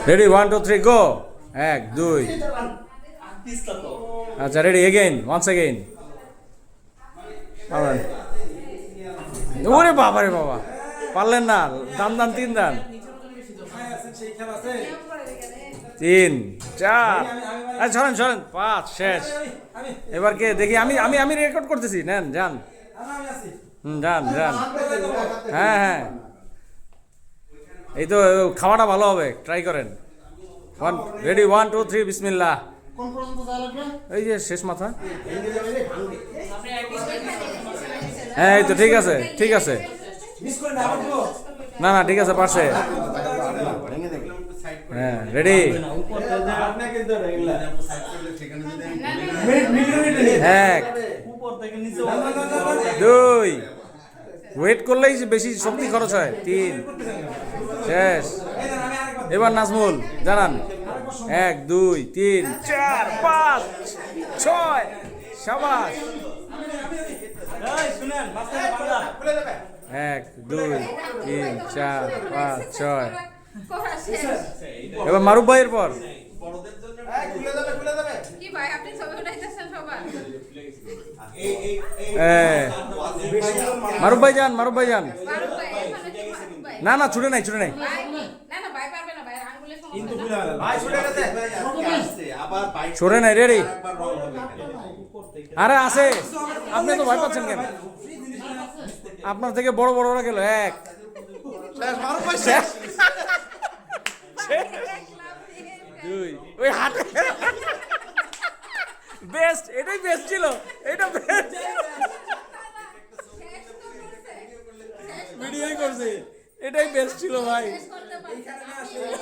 ready 1 2 3 গো 1 2 আচ্ছা ready again once again ওরে বাবা রে বাবা পারলেন না দান দান 3 দান 3 4 আচ্ছা সরেন সরেন 5 শেষ এবার কে দেখি আমি আমি আমি রেকর্ড করতেছি নেন যান যান যান হ্যাঁ হ্যাঁ এই তো খাওয়াটা ভালো হবে ট্রাই করেন রেডি 1 2 3 বিসমিল্লাহ এই যে শেষ মাথা হ্যাঁ এই তো ঠিক আছে ঠিক আছে না না ঠিক আছে পারছে হ্যাঁ রেডি এক দুই ওয়েট করলেই বেশি শক্তি খরচ হয় 3 শেষ এবার নাজমুল জানান 1 2 3 4 5 6 শাবাশ 1 2 3 4 5 6 এবার মারুফ ভাইয়ের পর মারুফ ভাই যান মারুফ ভাই যান না না ছুটে নাই ছুটে নাই ছুটে নাই রেডি আরে আছে আপনি তো ভয় পাচ্ছেন কেন আপনার থেকে বড় বড়রা গেল 1 2 ওই হাত বেস্ট এটাই বেস্ট ছিল এটা বেস্ট ভিডিওই করছে এটাই বেস্ট ছিল ভাই